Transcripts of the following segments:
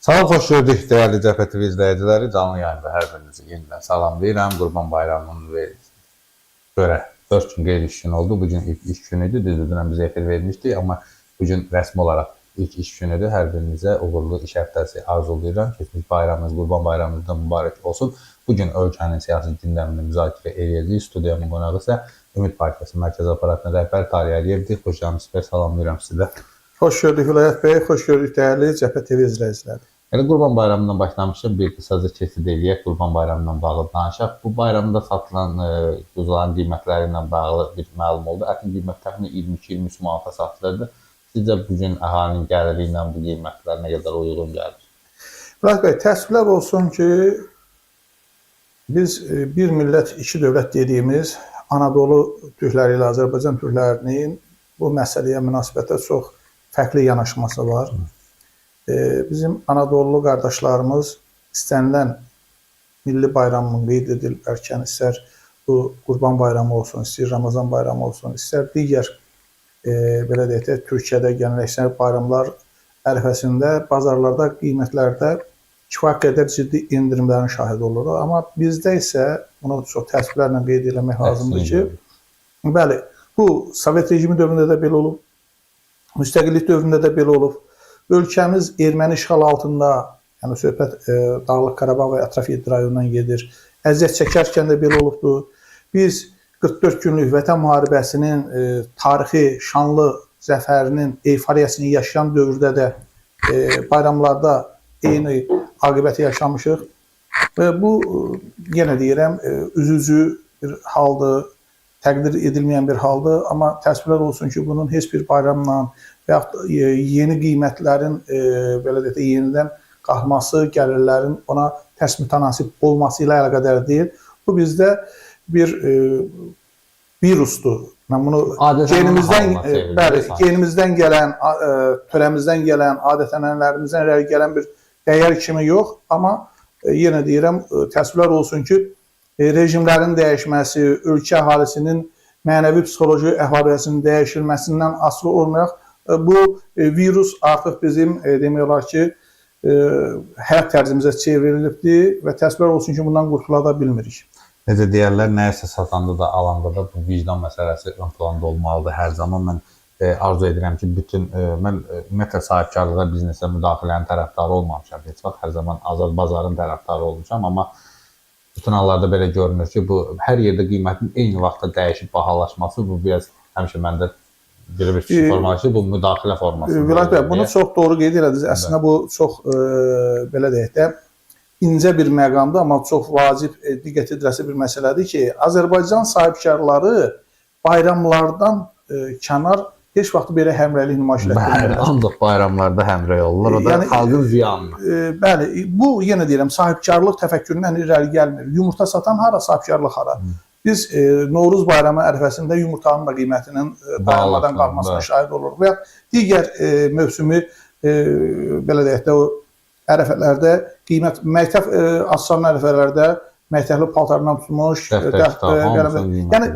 Salam, xoş gördük dəyərli Cəbhə TV izləyiciləri. Canlı yayında hər birinizi yenidən salamlayıram. Qurban Bayramının və görə 4 gün qeyri-iş günü oldu. Bugün ilk iş günüdür. Düzdür, biz efir vermişdik, amma bugün rəsmi olaraq ilk iş günüdür. Hər birinizə uğurlu iş həftəsi arzulayıram. Keçmiş bayramınız, Qurban Bayramınız da mübarək olsun. Bugün ölkənin siyasi gündəmini müzakirə edəcəyik. Studiyamın qonağı isə Ümid Partiyası Mərkəzi Aparatının rəhbəri Tariq Əliyevdir. Xoş gəlmisiniz, salamlayıram sizə. Xoş gördük Vilayət bəy, xoş gördük dəyərli Cəbhə TV izləyiciləri. Yəni Qurban Bayramından başlamışıq, bir qısaca keçid eləyək, Qurban Bayramından bağlı danışaq. Bu bayramda satılan quzuların qiymətləri ilə bağlı bir məlum oldu. Ətin qiymət təxminən 22-23 manata satılırdı. Sizcə bugün əhalinin gəliri ilə bu qiymətlər nə qədər uyğun gəlir? Vilayət bəy, təəssüflər olsun ki, biz bir millət, iki dövlət dediyimiz Anadolu türkləri ilə Azərbaycan türklərinin bu məsələyə münasibətdə çox fərqli yanaşması var. Bizim Anadolu qardaşlarımız istənilən milli bayramın qeyd edilərkən, istər bu Qurban bayramı olsun, istər Ramazan bayramı olsun, istər digər belə deyək də, Türkiyədə gələneksel bayramlar ərəfəsində bazarlarda, qiymətlərdə kifayət qədər ciddi indirimlərin şahidi oluruq. Amma bizdə isə bunu çox təəssüflərlə qeyd etmək lazımdır ki, bəli, bu Sovet rejimi dövründə də belə olub, müstəqillik dövründə də belə olub. Ölkəmiz erməni işğal altında, yəni söhbət Dağlıq Qarabağ və ətraf 7 rayonundan gedir. Əziyyət çəkərkən də belə olubdur. Biz 44 günlük Vətən müharibəsinin tarixi, şanlı zəfərinin eyfariyasını yaşayan dövrdə də bayramlarda eyni aqibəti yaşamışıq. Və bu, yenə deyirəm, üzücü bir haldır, təqdir edilməyən bir haldır. Amma təəssüflər olsun ki, bunun heç bir bayramla və yaxud yeni qiymətlərin belə deyək, yenidən qalxması, gəlirlərin ona tərs mütənasib olması ilə əlaqədar deyil. Bu bizdə bir virusdur. Mən bunu genimizdən gələn, törəmizdən gələn, adət-ənənələrimizdən irəli gələn bir dəyər kimi yox. Amma yenə deyirəm, təəssüflər olsun ki, rejimlərin dəyişməsi, ölkə əhalisinin mənəvi psixoloji əhval-ruhiyyəsinin dəyişilməsindən asılı olmayaq, bu virus artıq bizim demək olar ki, həyat tərzimizə çevrilibdir və təəssüflər olsun ki, bundan qurtula da bilmirik. Necə deyərlər, nəyəsə satanda da, alanda da bu vicdan məsələsi ön planda olmalıdır hər zaman. Mən arzu edirəm ki, mən ümumiyyətlə sahibkarlığa, biznesə müdaxilənin tərəfdarı olmamışam. Heç vaxt hər zaman azad bazarın tərəfdarı olmuşam, amma bütün hallarda belə görünür ki, bu hər yerdə qiymətin eyni vaxtda dəyişib bahalaşması, bu biraz həmişə məndə belə bir fikir forması, bu müdaxilə forması. Vilayət bəy, bunu çox doğru qeyd elədiniz. Əslində bu çox belə deyək də incə bir məqamdır, amma çox vacib diqqət ediləcək bir məsələdir ki, Azərbaycan sahibkarları bayramlardan kənar heç vaxt belə həmrəylik nümayiş etdirmirlər. Ancaq bayramlarda həmrəy olurlar, o da xalqın ziyanına. Bəli, bu yenə deyirəm, sahibkarlıq təfəkküründən irəli gəlmir. Yumurta satan hara, sahibkarlıq hara? Biz Novruz bayramı ərəfəsində yumurtanın da qiymətinin dayanmadan qalxmasına şahid oluruq. Və digər mövsümü, belə deyək də, o ərəfələrdə qiymət, məktəb açılan ərəfələrdə məktəbli paltarından tutmuş. Yəni,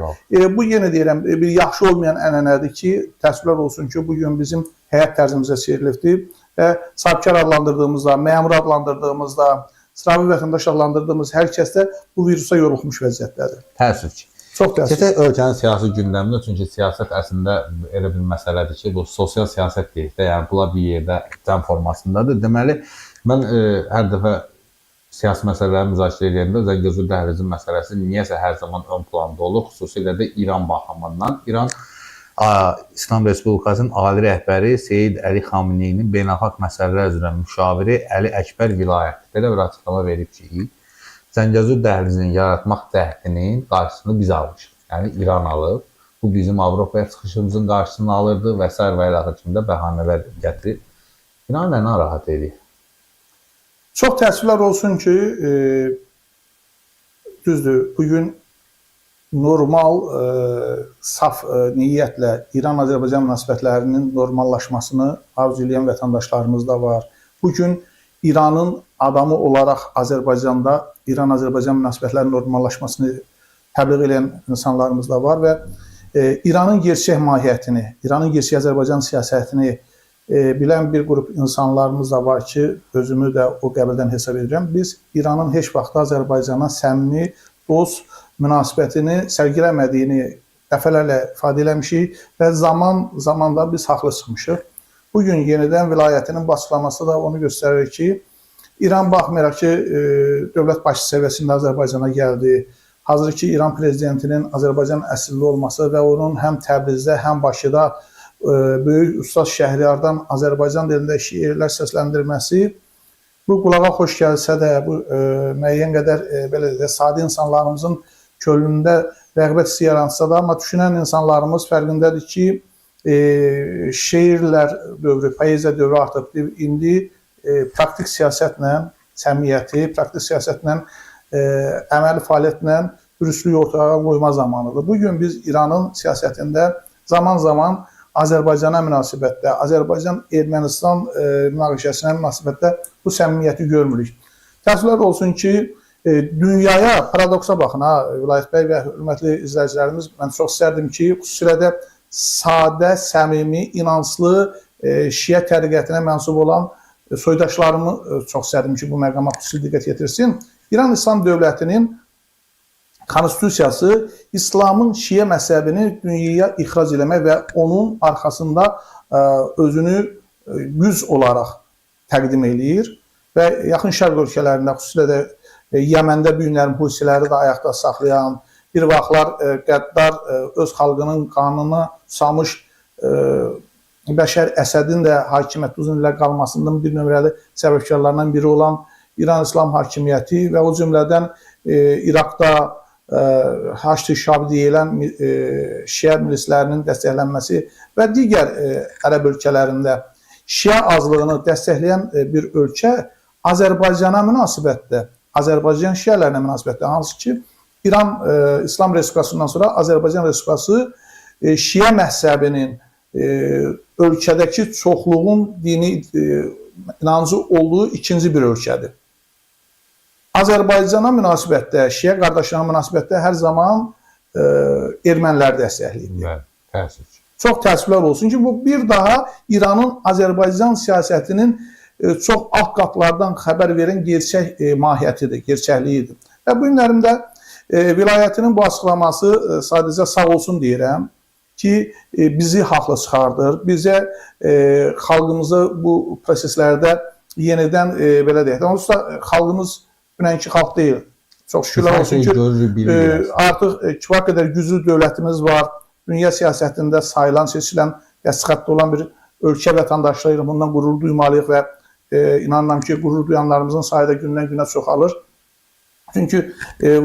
bu yenə deyirəm, bir yaxşı olmayan ənənədir ki, təəssüflər olsun ki, bugün bizim həyat tərzimizə çevrilibdir və sahibkar adlandırdığımızda, məmur adlandırdığımızda, sıravi vətəndaş adlandırdığımız hər kəsdə bu virusa yorulmuş vəziyyətdədir. Təəssüf ki. Çox təəssüf. Keçək ölkənin siyasi gündəmində, çünki siyasət əslində elə bir məsələdir ki, bu sosial siyasət deyək də, yəni bunlar bir yerdə cəm formasındadır. Deməli, mən hər dəfə siyasi məsələləri müzakirə edəndə Zəngəzur dəhlizinin məsələsi niyəsə hər zaman ön planda olur, xüsusilə də İran baxımından. İran İslam Respublikasının ali rəhbəri Seyid Əli Xameneyinin beynəlxalq məsələlər üzrə müşaviri Əli Əkbər Vilayət belə bir açıqlama verib ki, Zəngəzur dəhlizini yaratmaq cəhdinin qarşısını biz almışıq. Yəni İran alıb, bu bizim Avropaya çıxışımızın qarşısını alırdı və s. və ilaxır kimi də bəhanələr gətirib. İran nə narahat edir? Çox təəssüflər olsun ki, düzdür, bugün normal, saf niyyətlə İran-Azərbaycan münasibətlərinin normallaşmasını arzu edən vətəndaşlarımız da var. Bugün İranın adamı olaraq Azərbaycanda İran-Azərbaycan münasibətlərinin normallaşmasını təbliğ edən insanlarımız da var və İranın gerçək mahiyyətini, İranın gerçək Azərbaycan siyasətini bilən bir qrup insanlarımız da var ki, özümü də o qəbildən hesab edirəm. Biz İranın heç vaxt Azərbaycana səmimi, dost münasibətini sərgiləmədiyini dəfələrlə ifadə eləmişik və zamanda biz haqlı çıxmışıq. Bugün yenidən vilayətinin açıqlaması da onu göstərir ki, İran baxmayaraq ki, dövlət başçı səviyyəsində Azərbaycana gəldi. Hazırki İran prezidentinin Azərbaycan əsilli olması və onun həm Təbrizdə, həm Bakıda böyük ustad Şəhriyardan Azərbaycan dilində şeirlər səsləndirməsi bu qulağa xoş gəlsə də, bu müəyyən qədər belə də sadə insanlarımızın könlündə rəğbət hissi yaransa da, amma düşünən insanlarımız fərqindədir ki, şeirlər dövrü, poeziya dövrü artıq indi praktik siyasətlə səmiyyəti, praktik siyasətlə əməli fəaliyyətlə dürüstlüyü ortaya qoyma zamanıdır. Bugün biz İranın siyasətində zaman-zaman Azərbaycana münasibətdə, Azərbaycan-Ermənistan münaqişəsinə münasibətdə bu səmimiyyəti görmürük. Təəssüflər olsun ki, dünyaya, paradoksa baxın, Vilayət bəy və hörmətli izləyicilərimiz, mən çox istərdim ki, xüsusilə də sadə, səmimi, inanclı, şiə təriqətinə mənsub olan soydaşlarımı çox istərdim ki, bu məqama xüsusi diqqət yetirsin. İran İslam dövlətinin konstitusiyası İslamın şiə məzhəbini dünyaya ixrac eləmək və onun arxasında özünü güc olaraq təqdim eləyir və yaxın şərq ölkələrində, xüsusilə də Yəməndə bu günlərin husiləri də ayaqda saxlayan, bir vaxtlar qəddar öz xalqının qanına susamış Bəşər Əsədin də hakimiyyətdə uzun illər qalmasından bir nömrəli səbəbkarlarından biri olan İran İslam hakimiyyəti və o cümlədən İraqda Haçlı Şabi deyilən şiə milislərinin dəstəklənməsi və digər ərəb ölkələrində şiə azlığını dəstəkləyən bir ölkə Azərbaycana münasibətdə, Azərbaycan şiələrinə münasibətdə, hansı ki, İran İslam Respublikasından sonra Azərbaycan Respublikası şiə məzhəbinin ölkədəki çoxluğun dini inancı olduğu ikinci bir ölkədir. Azərbaycana münasibətdə, şiə qardaşlarına münasibətdə hər zaman ermənilər dəstəkləyir. Çox təəssüflər olsun ki, bu bir daha İranın Azərbaycan siyasətinin çox alt qatlardan xəbər verən gerçək mahiyyətidir, gerçəkliyidir. Və bu günlərimdə vilayətinin bu açıqlaması sadəcə sağ olsun deyirəm ki, bizi haqlı çıxardır, bizə xalqımızı bu proseslərdə yenidən belə deyək. Onsuz da xalqımız dünənki xalq deyil. Çox şükürlər olsun ki, artıq kifayət qədər güclü dövlətimiz var. Dünya siyasətində sayılan, seçilən, dəstəxatda olan bir ölkə vətəndaşlarıyıq. Bundan qürur duymalıyıq və inanıram ki, qürur duyanlarımızın sayı da gündən günə çoxalır. Çünki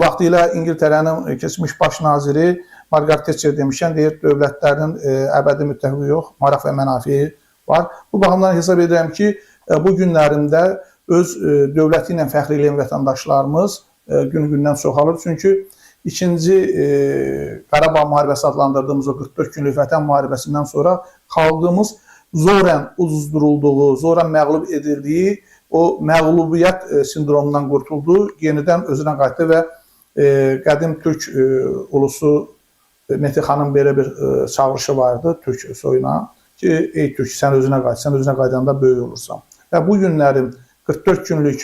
vaxtilə İngiltərənin keçmiş baş naziri Margaret Thatcher demişkən, deyir, dövlətlərin əbədi müttəfiqi yox, maraq və mənafiyi var. Bu baxımdan hesab edirəm ki, bu günlərində öz dövləti ilə fəxr edən vətəndaşlarımız gün-gündən çoxalır. Çünki ikinci Qarabağ müharibəsi adlandırdığımız o 44 günlük vətən müharibəsindən sonra xalqımız zorən uzdurulduğu, zorən məğlub edildiyi o məğlubiyyət sindromundan qurtuldu, yenidən özünə qayıtdı və qədim Türk ulusu Mehdi xanın belə bir çağırışı vardı Türk soyuna ki, ey Türk, sən özünə qayıt, sən özünə qayıdanda böyük olursan. Və bu günlərin 44 günlük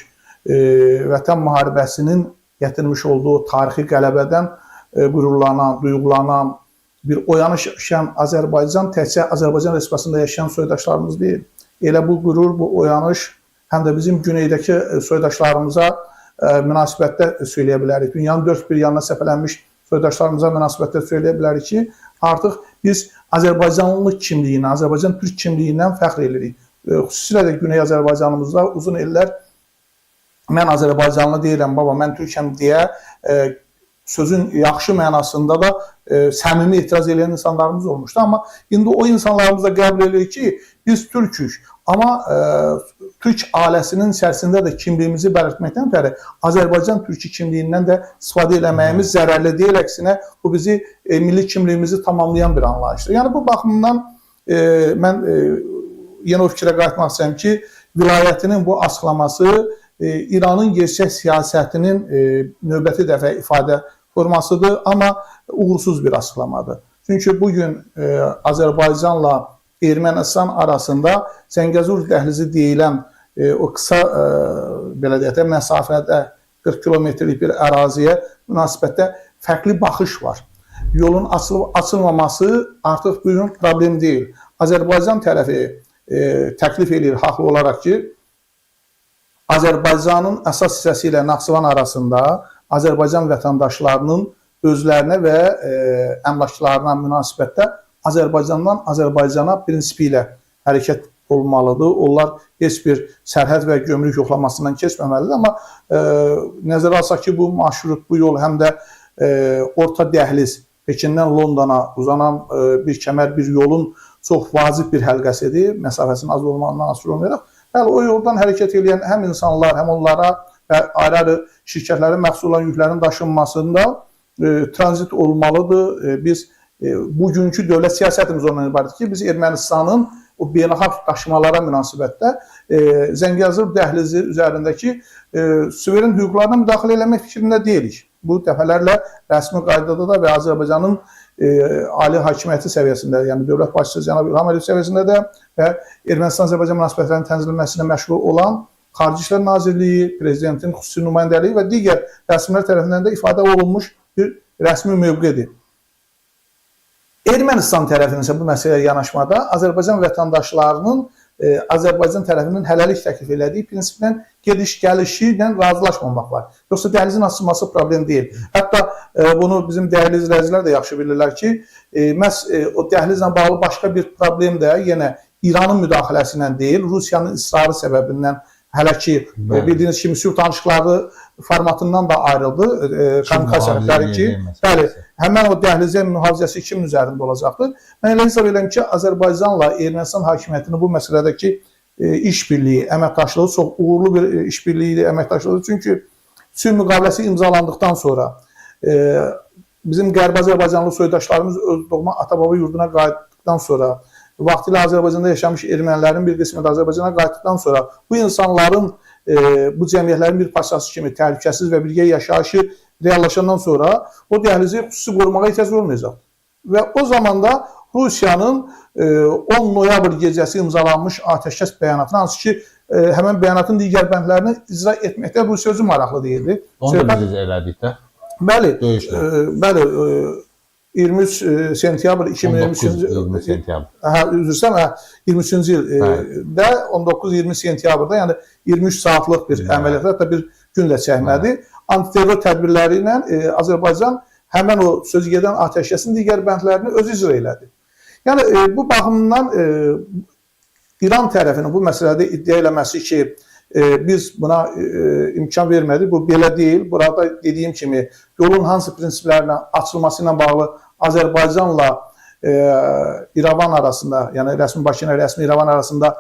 vətən müharibəsinin gətirmiş olduğu tarixi qələbədən qürurlanan, duyğulanan bir oyanış yaşayan Azərbaycan təkcə Azərbaycan Respublikasında yaşayan soydaşlarımız deyil. Elə bu qürur, bu oyanış həm də bizim güneydəki soydaşlarımıza münasibətdə söyləyə bilərik. Dünyanın dörd bir yanına səpələnmiş soydaşlarımıza münasibətdə söyləyə bilərik ki, artıq biz Azərbaycanlılıq kimliyinə, Azərbaycan Türk kimliyindən fəxr edirik. Xüsusilə də Güney Azərbaycanımızda uzun illər mən Azərbaycanlı deyirəm, baba, mən Türkəm deyə sözün yaxşı mənasında da səmimi etiraz edən insanlarımız olmuşdu. Amma indi o insanlarımız da qəbul edir ki, biz Türkük. Amma Türk ailəsinin içərisində də kimliyimizi belirtməkdən ötəri Azərbaycan Türkü kimliyindən də istifadə eləməyimiz zərərli deyil, əksinə bu bizi milli kimliyimizi tamamlayan bir anlayışdır. Yəni bu baxımdan mən yenə o fikrə qayıtmaq istəyirəm ki, vilayətinin bu açıqlaması İranın gerçək siyasətinin növbəti dəfə ifadə formasıdır, amma uğursuz bir açıqlamadır. Çünki bugün Azərbaycanla Ermənistan arasında Zəngəzur dəhlizi deyilən o qısa belə deyək də məsafədə 40 kilometrlik bir əraziyə münasibətdə fərqli baxış var. Yolun açılmaması artıq bu gün problem deyil. Azərbaycan tərəfi təklif edir haqlı olaraq ki, Azərbaycanın əsas hissəsi ilə Naxçıvan arasında Azərbaycan vətəndaşlarının özlərinə və əmlaklarına münasibətdə Azərbaycandan Azərbaycana prinsipi ilə hərəkət olmalıdır. Onlar heç bir sərhəd və gömrük yoxlamasından keçməməlidir. Amma nəzərə alsaq ki, bu marşrut, bu yol həm də orta dəhliz, Pekindən Londona uzanan bir kəmər, bir yolun çox vacib bir həlqəsidir. Məsafəsinin az olmağından asılı olmayaraq. Bəli, o yoldan hərəkət edən həm insanlar, həm onlara və ayrı-ayrı şirkətlərin məxsus olan yüklərin daşınmasında tranzit olmalıdır. Biz bugünkü dövlət siyasətimiz ondan ibarətdir ki, biz Ermənistanın o beynəlxalq daşımalara münasibətdə Zəngəzur dəhlizi üzərindəki suveren hüquqlarına müdaxilə eləmək fikrində deyilik. Bu dəfələrlə rəsmi qaydada da və Azərbaycanın ali hakimiyyəti səviyyəsində, yəni dövlət başçısı cənab İlham Əliyev səviyyəsində də və Ermənistan-Azərbaycan münasibətlərinin tənzimlənməsinə məşğul olan Xarici İşlər Nazirliyi, Prezidentin xüsusi nümayəndəliyi və digər rəsmilər tərəfindən də ifadə olunmuş bir rəsmi mövqedir. Ermənistan tərəfinin isə bu məsələyə yanaşmada Azərbaycan vətəndaşlarının Azərbaycan tərəfinin hələlik təklif elədiyi prinsiplə gediş-gəlişi ilə razılaşmamaq var. Yoxsa dəhlizin açılması problem deyil. Hətta bunu bizim dəyərli izləyicilər də yaxşı bilirlər ki, məhz o dəhlizlə bağlı başqa bir problem də yenə İranın müdaxiləsi ilə deyil, Rusiyanın israrı səbəbindən hələ ki, bildiyiniz kimi sülh danışıqları formatından da ayrıldı. Kamikaz sənədləri ki, bəli, həmən o dəhlizə mühafizəsi kimin üzərində olacaqdır? Mən elə hesab edirəm ki, Azərbaycanla Ermənistan hakimiyyətinin bu məsələdəki işbirliyi, əməkdaşlığı çox uğurlu bir işbirliyi, əməkdaşlığı. Çünki sülh müqaviləsi imzalandıqdan sonra bizim Qərbi Azərbaycanlı soydaşlarımız öz doğma ata-baba yurduna qayıtdıqdan sonra, vaxtilə Azərbaycanda yaşamış ermənilərin bir qismi də Azərbaycana qayıtdıqdan sonra bu insanların, bu cəmiyyətlərin bir parçası kimi təhlükəsiz və birgə yaşayışı reallaşandan sonra o dəhlizi xüsusi qorumağa ehtiyac olmayacaq. Və o zaman da Rusiyanın 10 noyabr gecəsi imzalanmış atəşkəs bəyanatını, hansı ki, həmən bəyanatın digər bəndlərini icra etməkdə Rusiya özü maraqlı deyildi. Onu da biz elədik də. Bəli, bəli. 23 sentyabr 2023-cü ildə 19-20 sentyabrda, yəni 23 saatlıq bir əməliyyat, hətta bir gün də çəkmədi. Antiterror tədbirləri ilə Azərbaycan həmən o sözügedən atəşkəsin digər bəndlərini özü icra elədi. Yəni bu baxımdan İran tərəfinin bu məsələdə iddia eləməsi ki, biz buna imkan vermədik, bu belə deyil. Burada dediyim kimi yolun hansı prinsiplərlə açılması ilə bağlı Azərbaycanla İrəvan arasında, yəni rəsmi Bakı ilə rəsmi İrəvan arasında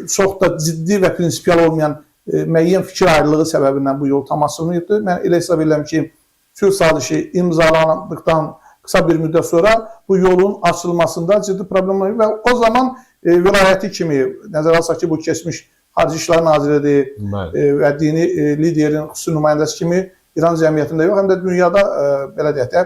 çox da ciddi və prinsipial olmayan müəyyən fikir ayrılığı səbəbindən bu yol tam açılmayıbdır. Mən elə hesab edirəm ki, sülh sazişi imzalandıqdan qısa bir müddət sonra bu yolun açılmasında ciddi problem var və o zaman vilayəti kimi, nəzərə alsaq ki, bu keçmiş Xarici İşlər Naziridir və dini liderin xüsusi nümayəndəsi kimi İran cəmiyyətində yox, həm də dünyada belə deyək də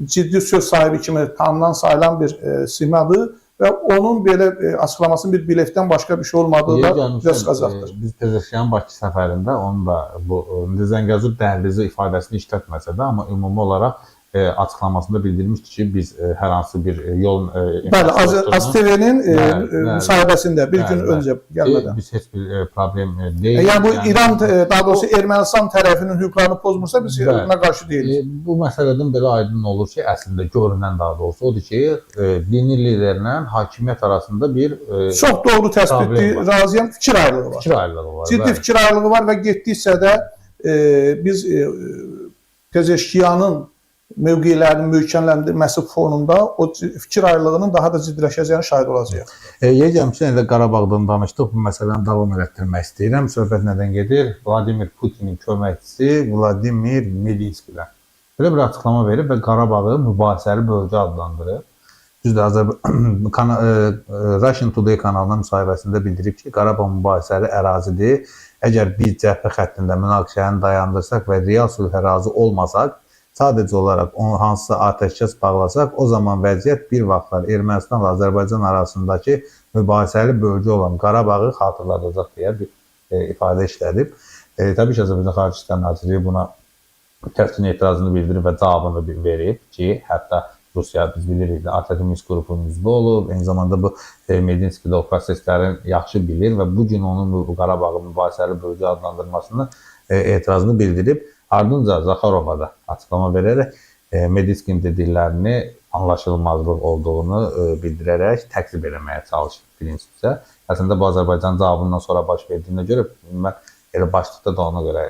ciddi söz sahibi kimi tanınan sayılan bir simadır və onun belə açıqlamasının bir biletdən başqa bir şey olmadığı da göz qazaqdır. Biz Pezeşkiyanın Bakı səfərində onun da bu Zəngəzur dəhlizi ifadəsini işlətməsə də, amma ümumi olaraq açıqlamasında bildirmişdi ki, biz hər hansı bir yol... Bəli, AzTV-nin müsahibəsində bir gün öncə gəlmədən. Biz heç bir problem deyil. Yəni bu İran, daha doğrusu Ermənistan tərəfinin hüquqlarını pozmursa biz buna qarşı deyilik. Bu məsələdən belə aydın olur ki, əslində görünən daha doğrusu odur ki, dini liderlə hakimiyyət arasında bir... Çox doğru təsbitdir, razıyam, fikir ayrılığı var. Fikir ayrılığı var. Ciddi fikir ayrılığı var və getdikcə də biz Pezeşkiyanın mövqelərinin möhkəmləndirilməsi fonunda o fikir ayrılığının daha da ciddiləşəcəyini şahid olacaq. Yegəm ki, Qarabağdan danışdıq, bu məsələni davam etdirmək istəyirəm. Söhbət nədən gedir? Vladimir Putinin köməkçisi Vladimir Medinskidən belə bir açıqlama verib və Qarabağı mübahisəli bölgə adlandırıb. Düzdür, Russian Today kanalına müsahibəsində bildirib ki, Qarabağ mübahisəli ərazidir. Əgər biz cəbhə xəttində münaqişəni dayandırsaq və real sülhə razı olmasaq, sadəcə olaraq hansısa atəşkəs bağlasaq, o zaman vəziyyət bir vaxtlar Ermənistanla Azərbaycan arasındakı mübahisəli bölgə olan Qarabağı xatırladacaq deyə bir ifadə işlədib. Təbii ki, Azərbaycan Xarici İşlər Nazirliyi buna kəskin etirazını bildirib və cavabını verib ki, hətta Rusiya, biz bilirik, ATƏT Minsk qrupunun üzvü olub, eyni zamanda bu Medinskidə o proseslərin yaxşı bilir və bu gün onun bu Qarabağı mübahisəli bölgə adlandırmasını etirazını bildirib. Ardınca Zaxarova da açıqlama verərək Medinskinin dediklərini anlaşılmazlıq olduğunu bildirərək təqsib eləməyə çalışıb prinsipcə. Əslində bu Azərbaycan cavabından sonra baş verdiyinə görə mən elə başlıqda da ona görə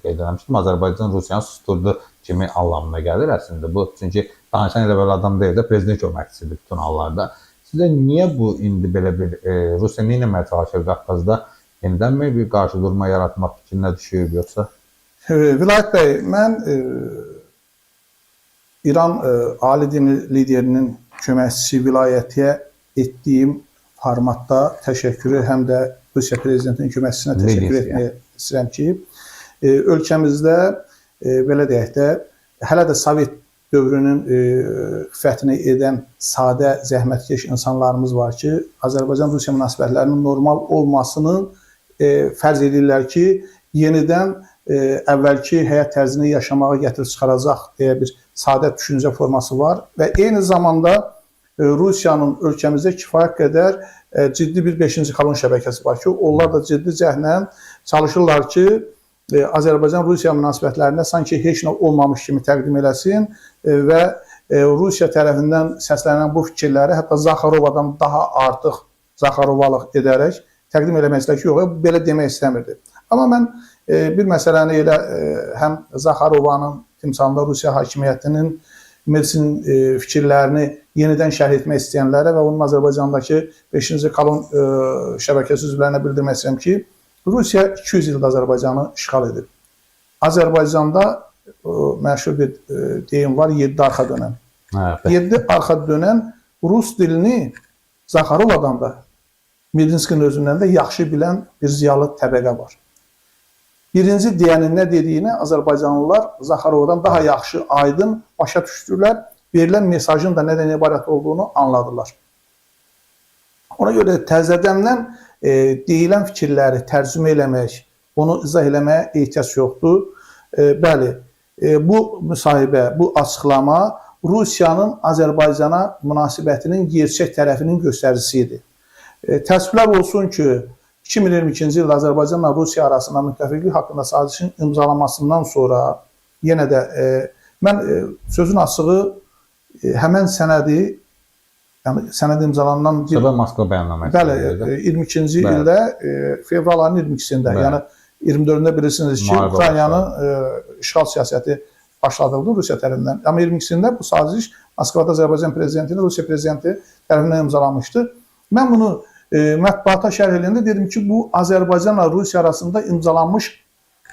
qeyd etmişdim. Azərbaycan Rusiyanı susturdu kimi anlamına gəlir əslində bu. Çünki danışan elə belə adam deyil də, prezident köməkçisidir bütün hallarda. Sizə niyə bu indi belə bir Rusiya nə etməyə çalışır Qafqazda? Yenidənmi bir qarşıdurma yaratmaq fikrinə düşüb yoxsa? Vilayət bəy, mən İran ali din liderinin köməkçisi vilayətiyə etdiyim formatda təşəkkürü həm də Rusiya prezidentinin köməkçisinə təşəkkür etmək istəyirəm ki, ölkəmizdə belə deyək də, hələ də Sovet dövrünün xiffətini edən sadə, zəhmətkeş insanlarımız var ki, Azərbaycan-Rusiya münasibətlərinin normal olmasını fərz edirlər ki, yenidən əvvəlki həyat tərzini yaşamağa gətirib çıxaracaq deyə bir sadə düşüncə forması var və eyni zamanda Rusiyanın ölkəmizdə kifayət qədər ciddi bir 5-ci kolon şəbəkəsi var ki, onlar da ciddi cəhdlə çalışırlar ki, Azərbaycan-Rusiya münasibətlərində sanki heç nə olmamış kimi təqdim eləsin və Rusiya tərəfindən səslənən bu fikirləri hətta Zaxarovadan daha artıq Zaxarovalıq edərək təqdim eləməklə ki, yox, belə demək istəmirdi. Amma mən bir məsələni elə həm Zaxarovanın timsalında Rusiya hakimiyyətinin Medinskinin fikirlərini yenidən şərh etmək istəyənlərə və onun Azərbaycandakı 5-ci kolon şəbəkəsi üzvlərinə bildirmək istəyirəm ki, Rusiya 200 ildə Azərbaycanı işğal edib. Azərbaycanda məşhur bir deyim var, 7 arxa dönən. 7 arxa dönən rus dilini Zaxarovadan da, Medinskinin özündən də yaxşı bilən bir ziyalı təbəqə var. Birinci deyənin nə dediyini Azərbaycanlılar Zaxarovadan daha yaxşı, aydın başa düşdülər, verilən mesajın da nədən ibarət olduğunu anladılar. Ona görə təzədəndən deyilən fikirləri tərcümə eləmək, onu izah eləməyə ehtiyac yoxdur. Bəli, bu müsahibə, bu açıqlama Rusiyanın Azərbaycana münasibətinin gerçək tərəfinin göstəricisidir. Təəssüflər olsun ki, 2022-ci ildə Azərbaycanla Rusiya arasında müttəfiqlik haqqında sazişin imzalamasından sonra yenə də mən sözün açığı həmən sənədi, yəni sənəd imzalanan Moskva bəyannaməsi. Bəli, 22-ci ildə fevral ayının 22-sində, yəni 24-də bilirsiniz ki, Ukraynanın işğal siyasəti başladıldı Rusiya tərəfindən. Amma 22-sində bu saziş Moskvada Azərbaycan prezidentini Rusiya prezidenti tərəfindən imzalamışdı. Mən bunu mətbuata şərh edəndə dedim ki, bu Azərbaycanla Rusiya arasında imzalanmış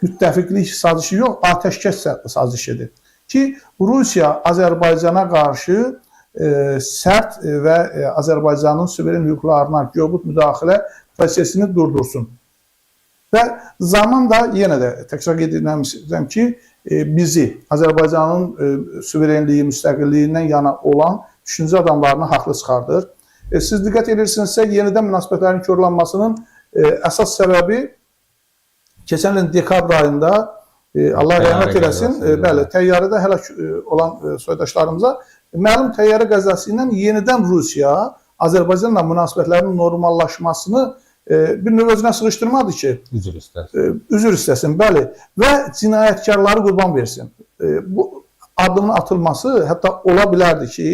müttəfiqlik sazişi yox, atəşkəs sazişidir. Ki, Rusiya Azərbaycana qarşı sərt və Azərbaycanın suveren hüquqlarına göbut müdaxilə prosesini durdursun. Və zaman da yenə də təkrar qeyd edirəm ki, bizi Azərbaycanın suverenliyi, müstəqilliyindən yana olan düşüncə adamlarını haqlı çıxardır. Siz diqqət edirsinizsə, yenidən münasibətlərin korlanmasının əsas səbəbi keçən ilin dekabr ayında Allah rəhmət eləsin, bəli, təyyarədə həlak olan soydaşlarımıza məlum təyyarə qəzası ilə yenidən Rusiya Azərbaycanla münasibətlərin normallaşmasını bir növ özünə sığışdırmadı ki, üzr istəsin, bəli, və cinayətkarları qurban versin. Bu adımın atılması hətta ola bilərdi ki,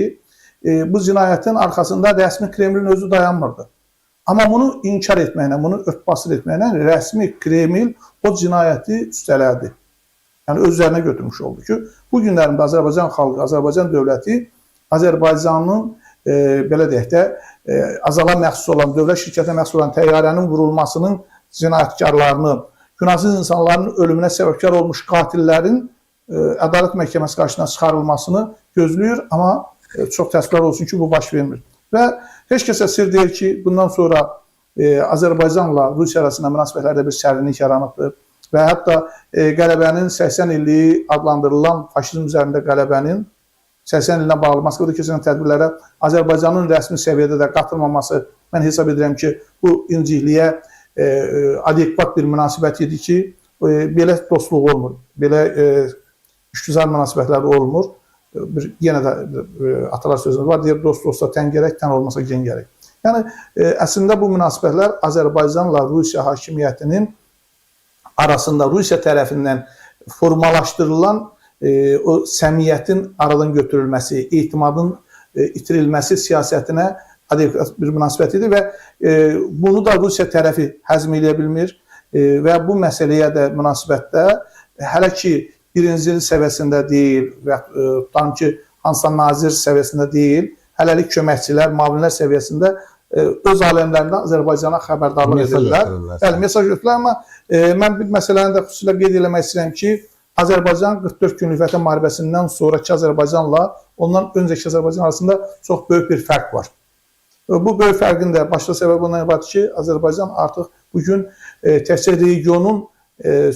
bu cinayətin arxasında rəsmi Kremlin özü dayanmırdı. Amma bunu inkar etməklə, bunu örtbasır etməklə rəsmi Kreml o cinayəti üstələdi. Yəni, öz üzərinə götürmüş oldu ki, bu günlərində Azərbaycan xalqı, Azərbaycan dövləti Azərbaycanın, belə deyək də, Azala məxsus olan, dövlət şirkətinə məxsus olan təyyarənin vurulmasının cinayətkarlarını, günahsız insanların ölümünə səbəbkar olmuş qatillərin ədalət məhkəməsi qarşısına çıxarılmasını gözləyir, amma çox təəssüflər olsun ki, bu baş vermir. Və heç kəsə sir deyil ki, bundan sonra Azərbaycanla Rusiya arasında münasibətlərdə bir sərinlik yaranıbdır. və hətta qələbənin 80 illiyi adlandırılan faşizm üzərində qələbənin 80 ilinə bağlı Moskvada keçirilən tədbirlərə Azərbaycanın rəsmi səviyyədə də qatılmaması, mən hesab edirəm ki, bu incikliyə adekvat bir münasibət idi ki, belə dostluq olmur, belə işgüzar münasibətlər olmur. Yenə də atalar sözümüz var, deyir, dost dosta tən gərək, tən olmasa gen gərək. Yəni, əslində bu münasibətlər Azərbaycanla Rusiya hakimiyyətinin arasında Rusiya tərəfindən formalaşdırılan o səmiyyətin aradan götürülməsi, etimadın itirilməsi siyasətinə adekvat bir münasibət idi və bunu da Rusiya tərəfi həzm edə bilmir və bu məsələyə də münasibətdə hələ ki birinci səviyyəsində deyil və tutam ki, hansısa nazir səviyyəsində deyil, hələlik köməkçilər, müavinlər səviyyəsində öz aləmlərindən Azərbaycana xəbərdarlıq edirlər. Bəli, mesaj götürürlər, amma mən bir məsələni də xüsusilə qeyd eləmək istəyirəm ki, Azərbaycan 44 günlük Vətən müharibəsindən sonraki Azərbaycanla ondan öncəki Azərbaycan arasında çox böyük bir fərq var. Bu böyük fərqin də başlı səbəbi ondan ibarət ki, Azərbaycan artıq bugün təkcə regionun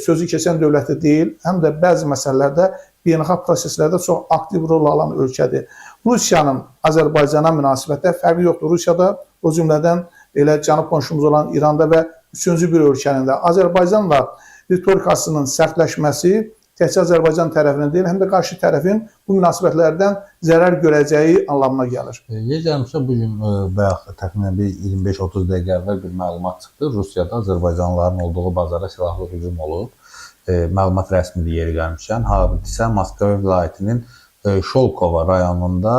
sözü keçən dövləti deyil, həm də bəzi məsələlərdə beynəlxalq proseslərdə çox aktiv rol alan ölkədir. Rusiyanın Azərbaycana münasibətdə fərqi yoxdur. Rusiyada, o cümlədən elə cənub qonşumuz olan İranda və üçüncü bir ölkənin də Azərbaycanla ritorikasının sərtləşməsi təkcə Azərbaycan tərəfindən deyil, həm də qarşı tərəfin bu münasibətlərdən zərər görəcəyi anlamına gəlir. Yecəmişə bugün bayaq təxminən bir 25-30 dəqiqə əvvəl bir məlumat çıxdı. Rusiyada Azərbaycanlıların olduğu bazara silahlı hücum olub. Məlumat rəsmidir yeri gəlmişkən. Hadisə Moskva vilayətinin Şolkova rayonunda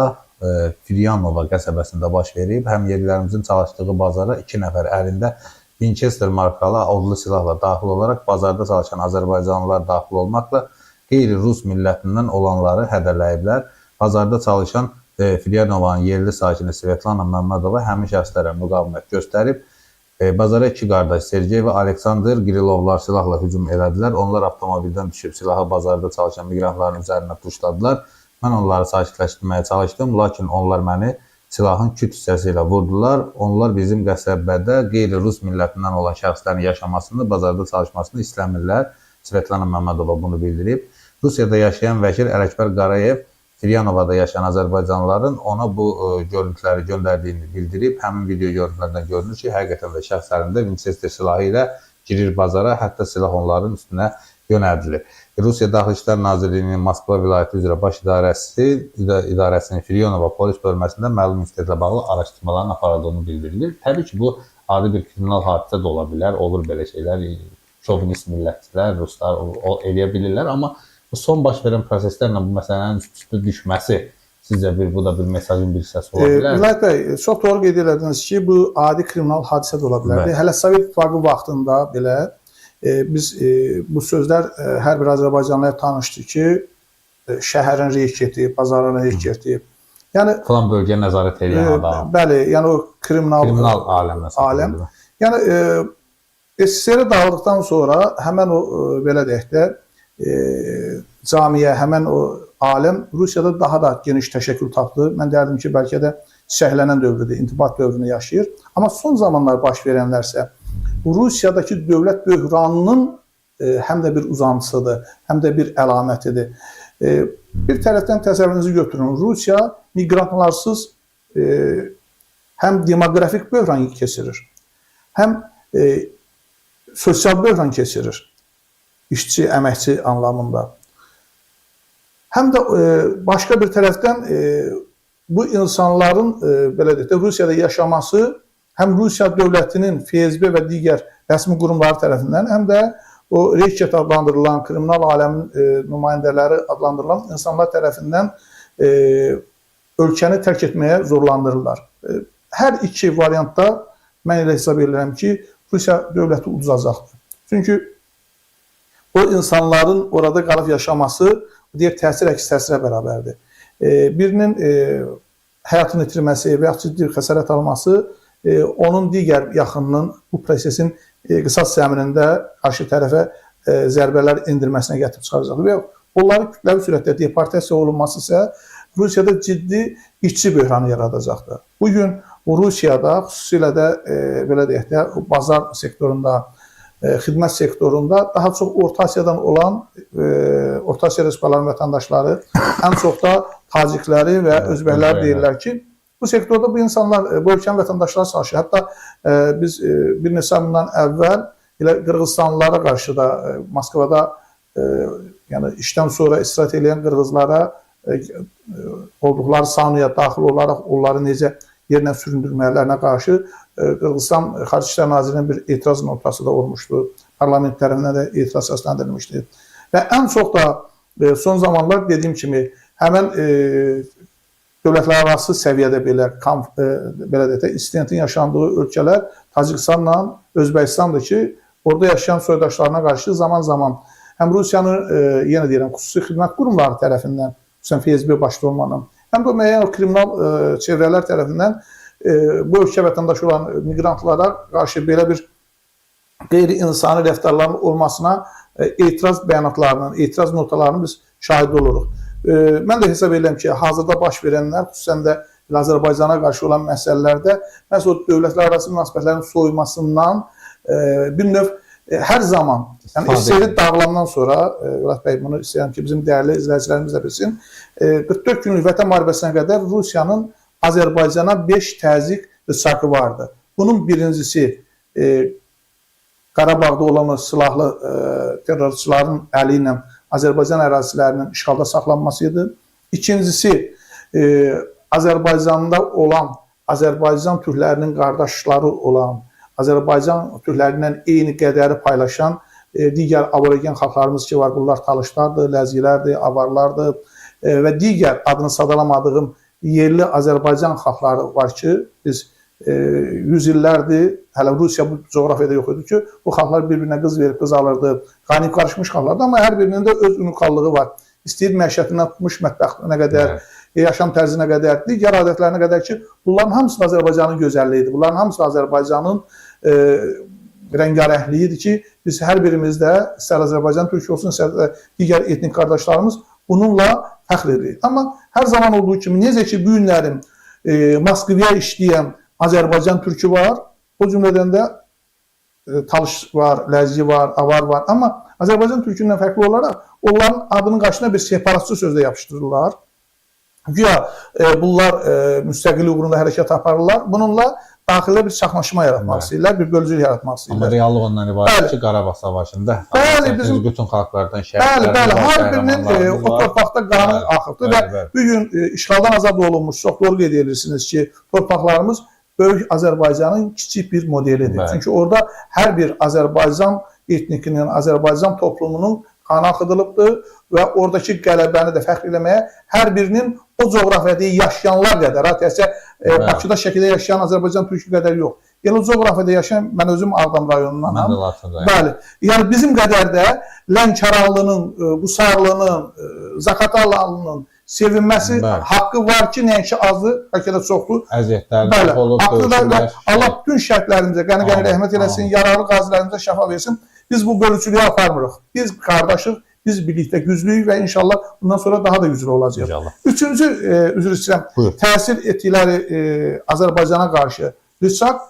Firyanova qəsəbəsində baş verib. Həm yerlilərimizin çalışdığı bazara 2 nəfər əlində Winchester markalı odlu silahla daxil olaraq bazarda çalışan Azərbaycanlılar daxil olmaqla qeyri-Rus millətindən olanları hədələyiblər. Bazarda çalışan Firyanovanın yerli sakini Svetlana Məmmədova həmin şəxslərə müqavimət göstərib. Bazara 2 qardaş Sergey və Aleksandr Grilovlar silahla hücum elədilər. Onlar avtomobildən düşüb silahı bazarda çalışan miqrantların üzərinə tuşladılar. Mən onları sakitləşdirməyə çalışdım, lakin onlar məni silahın küt hissəsi ilə vurdular. Onlar bizim qəsəbədə qeyri-Rus millətindən olan şəxslərin yaşamasını, bazarda çalışmasını istəmirlər. Svetlana Məmmədova bunu bildirib. Rusiyada yaşayan vəkil Ələkbər Qarayev Firyanovada yaşayan Azərbaycanlıların ona bu görüntüləri göndərdiyini bildirib. Həmin video görüntülərdən görünür ki, həqiqətən də şəxslərində Winchester silahı ilə girir bazara, hətta silah onların üstünə yönəldilir. Rusiya Daxili İşlər Nazirliyinin Moskva vilayəti üzrə baş idarəsinin Firyanova polis bölməsində məlum insidentlə bağlı araşdırmaların aparıldığını bildirilir. Təbii ki, bu adi bir kriminal hadisə də ola bilər, olur belə şeylər. Şovinist millətçilər, ruslar eləyə bilirlər, amma bu son baş verən proseslərlə bu məsələnin üst-üstə düşməsi sizcə bu da bir mesajın bir hissəsi ola bilər? Mülət bəy, çox doğru qeyd elədiniz ki, bu adi kriminal hadisə də ola bilərdi. Hələ Sovet İttifaqı vaxtında belə biz bu sözlər hər bir Azərbaycanlıya tanışdır ki, şəhərin reyketi, bazarın reyketi. Yəni falan bölgəyə nəzarət edən adam. Bəli, yəni o kriminal aləm. Yəni SSR dağıldıqdan sonra həmən o belə deyək də camiyə, həmən o aləm Rusiyada daha da geniş təşəkkül tapdı. Mən deyərdim ki, bəlkə də çiçəklənən dövrüdür, intibat dövrünü yaşayır. Amma son zamanlar baş verənlərsə Rusiyadakı dövlət böhranının həm də bir uzantısıdır, həm də bir əlamətidir. Bir tərəfdən təsəvvürünüzü götürün. Rusiya miqrantlarsız həm demoqrafik böhran keçirir, həm sosial böhran keçirir, işçi, əməkçi anlamında. Həm də başqa bir tərəfdən bu insanların belə deyək də Rusiyada yaşaması həm Rusiya dövlətinin FSB və digər rəsmi qurumları tərəfindən, həm də o reyket adlandırılan, kriminal aləmin nümayəndələri adlandırılan insanlar tərəfindən ölkəni tərk etməyə zorlandırırlar. Hər iki variantda mən elə hesab edirəm ki, Rusiya dövləti uduzacaqdır. Çünki o insanların orada qalıb yaşaması digər təsir əks təsirə bərabərdir. Birinin həyatını itirməsi və ya ciddi xəsarət alması onun digər yaxınının bu prosesin qisas zəminində qarşı tərəfə zərbələr endirməsinə gətirib çıxaracaqdır. Və onların kütləvi sürətdə deportasiya olunması isə Rusiyada ciddi işçi böhranı yaradacaqdır. Bugün Rusiyada xüsusilə də belə deyək də bazar sektorunda xidmət sektorunda daha çox Orta Asiyadan olan Orta Asiya respublikalarının vətəndaşları, ən çox da tacikləri və özbəkləri deyirlər ki, bu sektorda bu insanlar, bu ölkənin vətəndaşları çalışır. Hətta biz bir neçə bundan əvvəl elə Qırğızstanlılara qarşı da Moskvada yəni işdən sonra istirahət edən qırğızlara olduqları sanuya daxil olaraq onları necə yerlə süründürmələrinə qarşı Qırğızstan Xarici İşlər Nazirliyinin bir etiraz notası da olmuşdu. Parlament tərəfindən də etiraz səsləndirilmişdi. Və ən çox da son zamanlar dediyim kimi həmən dövlətlərarası səviyyədə belə deyək, istidentin yaşandığı ölkələr Tacikistanla Özbəkistandır ki, orada yaşayan soydaşlarına qarşı zaman-zaman həm Rusiyanın, yenə deyirəm, xüsusi xidmət qurumları tərəfindən, xüsusən FSB başda olmanın, həm də müəyyən kriminal çevrələr tərəfindən bu ölkə vətəndaşı olan miqrantlara qarşı belə bir qeyri-insani rəftarların olmasına etiraz bəyanatlarının, etiraz notalarının biz şahid oluruq. Mən də hesab edirəm ki, hazırda baş verənlər, xüsusən də Azərbaycana qarşı olan məsələlərdə məhz o dövlətlər arası münasibətlərin soyumasından bir növ hər zaman, yəni SSR dağılandan sonra, Vəlat bəy, bunu istəyirəm ki, bizim dəyərli izləyicilərimiz də bilsin, 44 günlük vətən müharibəsinə qədər Rusiyanın Azərbaycana 5 təzyiq rıçaqı vardı. Bunun birincisi Qarabağda olan silahlı terrorçuların əli ilə Azərbaycan ərazilərinin işğalda saxlanması idi. İkincisi, Azərbaycanda olan, Azərbaycan türklərinin qardaşları olan, Azərbaycan türklərindən eyni qədəri paylaşan digər aborigen xalqlarımız ki var, bunlar talışlardır, ləzilərdir, avarlardır və digər adını sadalamadığım yerli Azərbaycan xalqları var ki, biz 100 illərdir, hələ Rusiya bu coğrafiyada yox idi ki, bu xalqlar bir-birinə qız verib, qız alırdı, qaynayıb qarışmış xalqlardır, amma hər birinin də öz unikallığı var. İstəyir məişətindən tutmuş mətbəxtinə qədər, yaşam tərzinə qədər, digər adətlərinə qədər ki, bunların hamısı Azərbaycanın gözəlliyidir, bunların hamısı Azərbaycanın rəngarəhliyidir ki, biz hər birimizdə, istər Azərbaycan türkü olsun, istər digər etnik qardaşlarımız bununla fəxr edirik. Amma hər zaman olduğu kimi, necə ki, bu günlərim Moskvaya işləyən Azərbaycan türkü var, o cümlədən də talış var, ləzgi var, avar var. Amma Azərbaycan türkündən fərqli olaraq onların adının qarşısına bir separatçı sözlə yapışdırırlar. Güya bunlar müstəqillik uğrunda hərəkət aparırlar. Bununla daxilə bir çaxnaşma yaratmaq istəyirlər, bir bölücülük yaratmaq istəyirlər. Amma reallıq ondan ibarət ki, Qarabağ savaşında bizim bütün xalqlardan şəhərlərdən hər birinin o torpaqda qanı axıbdır və bugün işğaldan azad olunmuş, çox doğru qeyd edirsiniz ki, torpaqlarımız böyük Azərbaycanın kiçik bir modelidir. Çünki orada hər bir Azərbaycan etnikinin, Azərbaycan toplumunun qanı axıdılıbdır və oradakı qələbəni də fəxr eləməyə hər birinin o coğrafiyada yaşayanlar qədər, təkcə Bakıda, Şəkidə yaşayan Azərbaycan türkü qədər yox. Yəni o coğrafiyada yaşayan, mən özüm Ağdam rayonundanam. Bəli. Yəni bizim qədər də Lənkəranlının, Qusarlının, Zaqatalının sevinməsi haqqı var ki, nəinki azdır, bəlkə də çoxdur. Əziyyətlərdə olub, döyüşürlər. Allah bütün şəhidlərimizə, qəni-qəni rəhmət eləsin, yararlı qazilərimizə şəfa versin. Biz bu bölücülüyü aparmırıq. Biz qardaşıq, biz birlikdə güclüyük və inşallah bundan sonra daha da güclü olacaq. Üçüncü, üzr istəyirəm, təsir etdikləri Azərbaycana qarşı rıçaq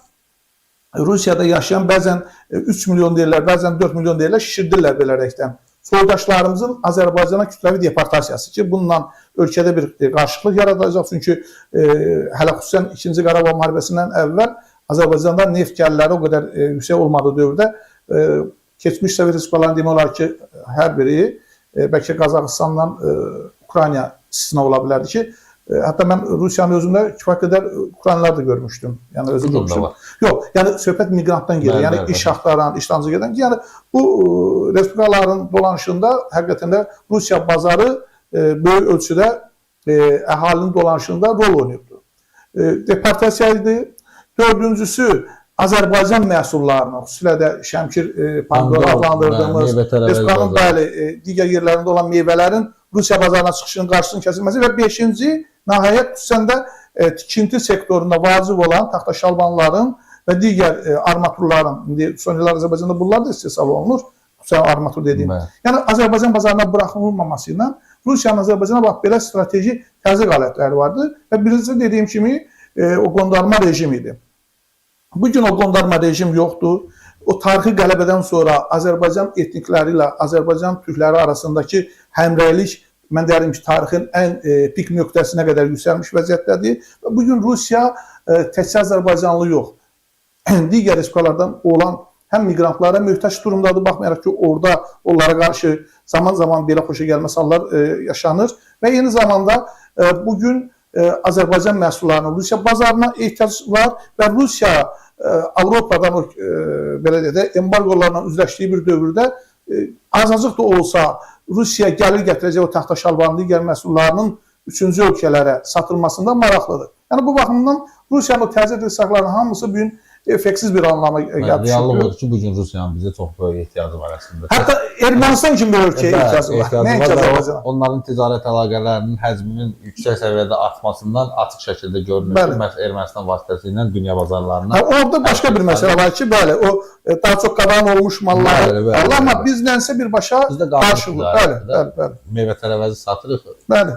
Rusiyada yaşayan bəzən 3 milyon deyirlər, bəzən 4 milyon deyirlər, şişirdirlər belərəkdən. Soydaşlarımızın Azərbaycana kütləvi deportasiyası ki, bununla ölkədə bir qarşılıq yaradacaq. Çünki hələ xüsusən 2-ci Qarabağ müharibəsindən əvvəl Azərbaycanda neft gəlirləri o qədər yüksək olmadığı dövrdə keçmiş Sovet respublikalarının demək olar ki, hər biri, bəlkə Qazaxıstanla Ukrayna istisna ola bilərdi ki, hətta mən Rusiyanın özündə kifayət qədər Ukraynalar da görmüşdüm. Yəni özüm görmüşdüm. Yox, yəni söhbət miqrantdan gedir. Yəni iş axtaran, işlancı gedən. Yəni bu respublikaların dolanışında həqiqətən də Rusiya bazarı böyük ölçüdə əhalinin dolanışında rol oynayıbdır. Deportasiya idi. Dördüncüsü Azərbaycan məhsullarını, xüsusilə də Şəmkir Pandora adlandırdığımız, respublikanın bəli, digər yerlərində olan meyvələrin Rusiya bazarına çıxışının qarşısının kəsilməsi və 5-ci, nəhayət xüsusən də tikinti sektorunda vacib olan taxtaşalbanların və digər armaturların, indi son illər Azərbaycanda bunlar da istehsal olunur, xüsusən armatur dediyim. Yəni Azərbaycan bazarına buraxılmaması ilə Rusiyanın Azərbaycana bax belə strateji təzyiq alətləri vardı və birincisi dediyim kimi o qondarma rejim idi. Bugün o qondarma rejim yoxdur. o tarixi qələbədən sonra Azərbaycan etnikləri ilə Azərbaycan türkləri arasındakı həmrəylik, mən deyərəm ki, tarixin ən pik nöqtəsinə qədər yüksəlmiş vəziyyətdədir. Və bugün Rusiya təkcə Azərbaycanlı yox, digər respublikalardan olan həm miqrantlara möhtaç durumdadır, baxmayaraq ki, orada onlara qarşı zaman-zaman belə xoşagəlməz hallar yaşanır və eyni zamanda bugün Azərbaycan məhsullarının Rusiya bazarına ehtiyac var və Rusiya Avropadan belə deyək, embargolarla üzləşdiyi bir dövrdə azacıq da olsa Rusiya gəlir gətirəcək o taxta şalvarın digər məhsullarının üçüncü ölkələrə satılmasında maraqlıdır. Yəni bu baxımdan Rusiyanın o təzyiq rəsaqlarının hamısı bugün effektsiz bir anlama gəldi. Reallıq odur ki, bugün Rusiyanın bizə çox böyük ehtiyacı var əslində. Hətta Ermənistan kimi bir ölkəyə ehtiyacı var. Nə ehtiyacı var? Onların ticarət əlaqələrinin həcminin yüksək səviyyədə artmasından açıq şəkildə görünür ki, məhz Ermənistan vasitəsilə dünya bazarlarına... Orada başqa bir məsələ var ki, bəli, o daha çox qadan olmuş mallar, amma bizlənsə birbaşa qarşılıq. Bəli. Meyvə tərəvəzi satırıq. Bəli.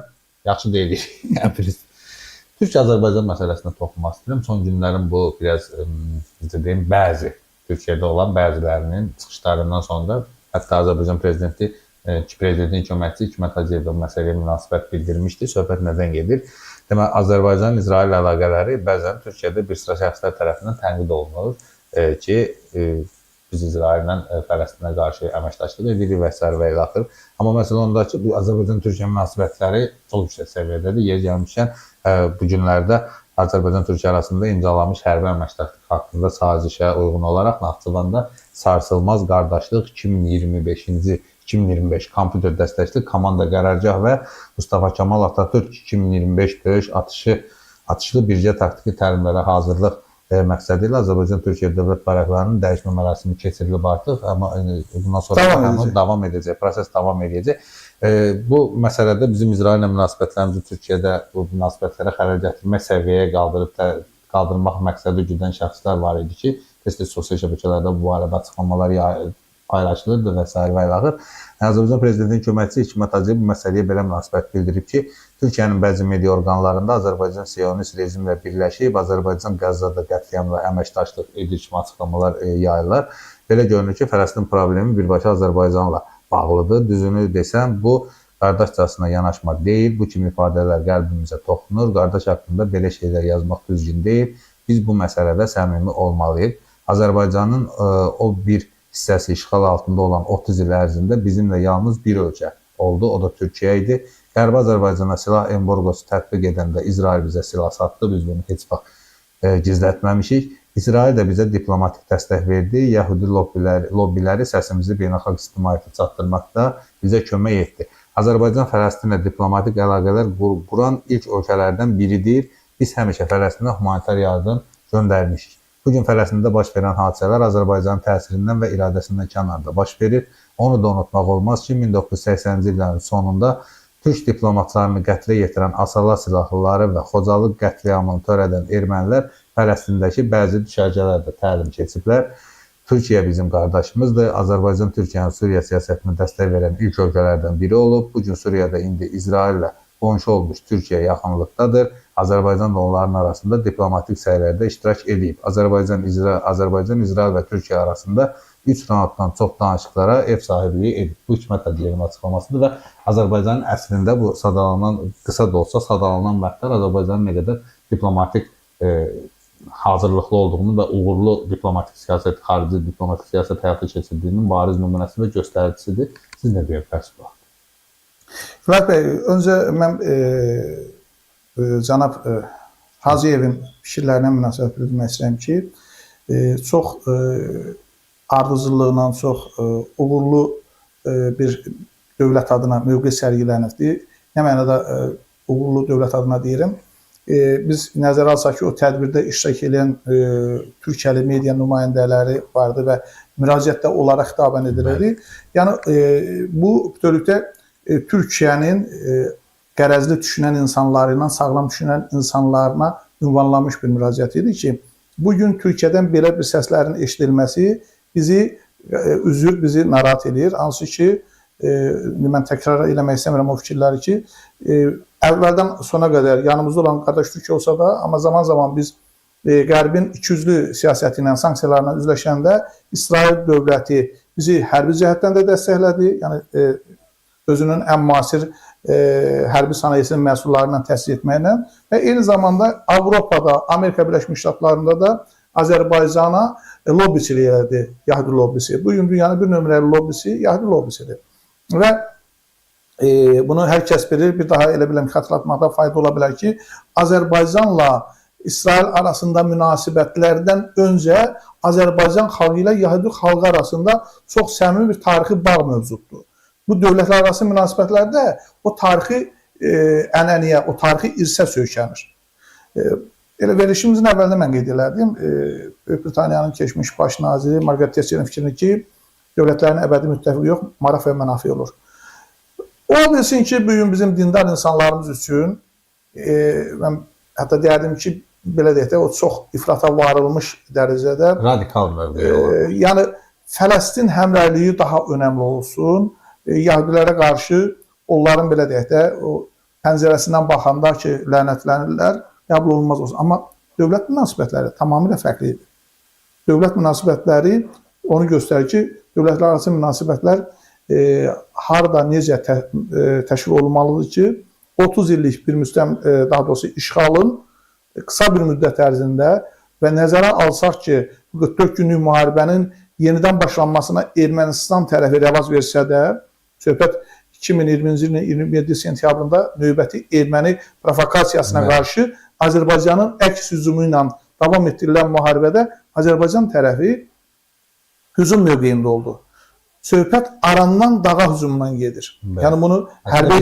Yaxşı deyilir. Türkiyə-Azərbaycan məsələsinə toxunmaq istəyirəm. Son günlərin bu biraz, necə deyim, bəzi Türkiyədə olan bəzilərinin çıxışlarından sonra hətta Azərbaycan prezidenti, prezidentin köməkçisi Hikmət Hacıyev də bu məsələyə münasibət bildirmişdi. Söhbət nədən gedir? Demək, Azərbaycan-İsrail əlaqələri bəzən Türkiyədə bir sıra şəxslər tərəfindən tənqid olunur ki, biz İsraillə Fələstinə qarşı əməkdaşlıq edirik və s. və ilaxır. Amma məsələ onda ki, Azərbaycan-Türkiyə münasibətləri çox yüksək səviyyədədir. Yer gəlmişkən, bu günlərdə Azərbaycan-Türkiyə arasında imzalanmış hərbi əməkdaşlıq haqqında sazişə uyğun olaraq Naxçıvanda sarsılmaz qardaşlıq 2025 kompüter dəstəkli komanda qərargah və Mustafa Kemal Atatürk 2025 döyüş atışlı birgə taktiki təlimlərə hazırlıq məqsədi ilə Azərbaycan-Türkiyə dövlət bayraqlarının dəyişmə mərasimi keçirilib artıq, amma bundan sonra davam edəcək, proses davam edəcək. Bu məsələdə bizim İsraillə münasibətlərimizi Türkiyədə bu münasibətlərə xələl gətirmək səviyyəyə qaldırmaq məqsədi güdən şəxslər var idi ki, tez-tez sosial şəbəkələrdə bu barədə açıqlamalar paylaşılırdı və s. və ilaxır. Azərbaycan prezidentinin köməkçisi Hikmət Hacıyev bu məsələyə belə münasibət bildirib ki, Türkiyənin bəzi media orqanlarında Azərbaycan siyonist rejimlə birləşib, Azərbaycan Qəzzada qətliamla əməkdaşlıq edir kimi açıqlamalar yayırlar. Belə görünür ki, Fələstin problemi birbaşa Azərbaycanla bağlıdır. Düzünü desəm, bu qardaşcasına yanaşma deyil. Bu kimi ifadələr qəlbimizə toxunur. Qardaş haqqında belə şeylər yazmaq düzgün deyil. Biz bu məsələdə səmimi olmalıyıq. Azərbaycanın o bir hissəsi işğal altında olan 30 il ərzində bizimlə yalnız bir ölkə oldu. O da Türkiyə idi. Qərbi Azərbaycana silah embargosu tətbiq edəndə İsrail bizə silah satdı. Biz bunu heç vaxt gizlətməmişik. İsrail də bizə diplomatik dəstək verdi. Yəhudi lobbiləri səsimizi beynəlxalq ictimaiyyətə çatdırmaqda bizə kömək etdi. Azərbaycan Fələstinlə diplomatik əlaqələr quran ilk ölkələrdən biridir. Biz həmişə Fələstinə humanitar yardım göndərmişik. Bugün Fələstində baş verən hadisələr Azərbaycanın təsirindən və iradəsindən kənarda baş verir. Onu da unutmaq olmaz ki, 1980-ci illərin sonunda Türk diplomatlarını qətlə yetirən Asala silahlıları və Xocalı qətliamını törədən ermənilər Fələstindəki bəzi düşərgələrdə təlim keçiblər. Türkiyə bizim qardaşımızdır. Azərbaycan Türkiyənin Suriya siyasətinə dəstək verən ilk ölkələrdən biri olub. Bugün Suriyada indi İsraillə qonşu olmuş Türkiyə yaxınlıqdadır. Azərbaycan da onların arasında diplomatik səylərdə iştirak edib. Azərbaycan, İsrail və Türkiyə arasında 3 raunddan çox danışıqlara ev sahibliyi edib. Bu Hikmət Hacıyevin açıqlamasıdır və Azərbaycanın əslində bu qısa da olsa sadalanan vaxtlar Azərbaycanın nə qədər diplomatik hazırlıqlı olduğunu və uğurlu diplomatik siyasət, xarici diplomatik siyasət həyata keçirdiyinin bariz nümunəsi və göstəricisidir. Siz nə deyirsiniz bu vaxt? Fərid bəy, öncə mən cənab Hacıyevin fikirlərinə münasibət bildirmək istəyirəm ki, çox ardıcıllıqla, çox uğurlu bir dövlət adına mövqe sərgilənibdir. Nə mənada uğurlu dövlət adına deyirəm? Biz nəzərə alsaq ki, o tədbirdə iştirak edən Türkiyəli media nümayəndələri vardı və müraciətdə onlara xitabən edilirdi. Yəni, bu bütövlükdə Türkiyənin qərəzli düşünən insanlarıyla, sağlam düşünən insanlarına ünvanlanmış bir müraciət idi ki, bugün Türkiyədən belə bir səslərin eşidilməsi bizi narahat edir. Hansı ki, mən təkrar eləmək istəmirəm o fikirləri ki, əvvəldən sona qədər yanımızda olan qardaş Türkiyə olsa da, amma zaman-zaman biz Qərbin ikiyüzlü siyasəti ilə, sanksiyalarla üzləşəndə İsrail dövləti bizi hərbi cəhətdən də dəstəklədi. Yəni özünün ən müasir hərbi sənayesinin məhsullarından təsis etməklə və eyni zamanda Avropada, Amerika Birləşmiş Ştatlarında da Azərbaycana lobbiçilik elədi, Yahudi lobbisi. Bugün dünyanın bir nömrəli lobbisi Yahudi lobbisidir. Və bunu hər kəs bilir, bir daha elə biləm xatırlatmaqda fayda ola bilər ki, Azərbaycanla İsrail arasında münasibətlərdən öncə Azərbaycan xalqı ilə Yahudi xalqı arasında çox səmimi bir tarixi bağ mövcuddur. Bu dövlətlər arası münasibətlərdə o tarixi ənənəyə, o tarixi irsə söykənir. Elə verilişimizin əvvəlində mən qeyd elədim, Böyük Britaniyanın keçmiş baş naziri Margaret Thatcherin fikrini ki, dövlətlərin əbədi müttəfiqi yox, maraq və mənafi olur. Ola bilsin ki, bugün bizim dindar insanlarımız üçün, mən hətta deyərdim ki, belə deyək də, o çox ifrata varılmış dərəcədə radikal mövqe olur. Yəni, Fələstin həmrəyliyi daha önəmli olsun, Yahudilərə qarşı onların belə deyək də, o pəncərəsindən baxanda ki, lənətlənirlər, qəbul olunmaz olsun. Amma dövlət münasibətləri tamamilə fərqlidir. Dövlət münasibətləri onu göstərir ki, dövlətlər arası münasibətlər harada, necə təşkil olunmalıdır ki, 30 illik bir daha doğrusu işğalın qısa bir müddət ərzində və nəzərə alsaq ki, 44 günlük müharibənin yenidən başlanmasına Ermənistan tərəfi rəvaz versə də, söhbət 2020-ci ilin 27 sentyabrında növbəti erməni provokasiyasına qarşı Azərbaycanın əks hücumu ilə davam etdirilən müharibədə Azərbaycan tərəfi hücum mövqeyində oldu. Söhbət Arandan dağa hücumundan gedir. Yəni bunu hərbi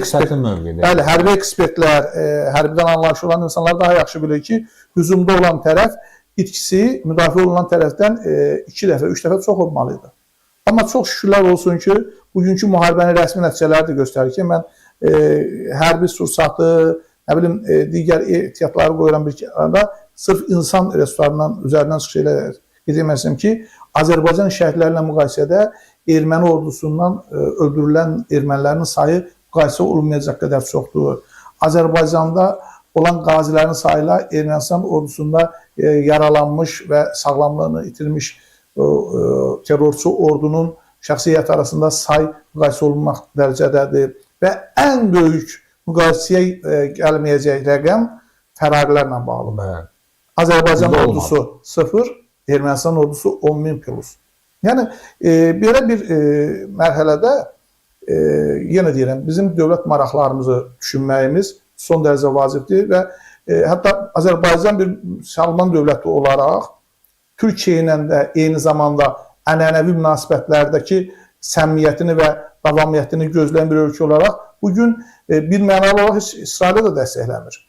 ekspertlər, hərbidən anlayışı olan insanlar daha yaxşı bilir ki, hücumda olan tərəf itkisi müdafiə olunan tərəfdən 2 dəfə, 3 dəfə çox olmalıydı. Amma çox şükürlər olsun ki, bugünkü müharibənin rəsmi nəticələri də göstərir ki, mən hərbi sursatı, nə bilim, digər ehtiyatları qoyuram bir kənarda, sırf insan resurslarından üzərindən çıxış elə edilməsin ki, Azərbaycan şəhidlərlə müqayisədə erməni ordusundan öldürülən ermənilərin sayı müqayisə olunmayacaq qədər çoxdur. Azərbaycanda olan qazilərin sayı ilə Ermənistan ordusunda yaralanmış və sağlamlığını itirmiş terrorçu ordunun şəxsiyyət arasında say müqayisə olunmaq dərəcədədir və ən böyük müqayisəyə gəlməyəcək rəqəm fərarilərlə bağlıdır. Azərbaycan ordusu 0, Ermənistan ordusu 10.000 plus. Yəni, belə bir mərhələdə, yenə deyirəm, bizim dövlət maraqlarımızı düşünməyimiz son dərəcə vacibdir və hətta Azərbaycan bir müsəlman dövləti olaraq Türkiyə ilə də eyni zamanda ənənəvi münasibətlərdəki səmimiyyətini və davamiyyətini gözləyən bir ölkə olaraq bugün bir mənalı olaraq heç İsrailə də dəstəkləmir.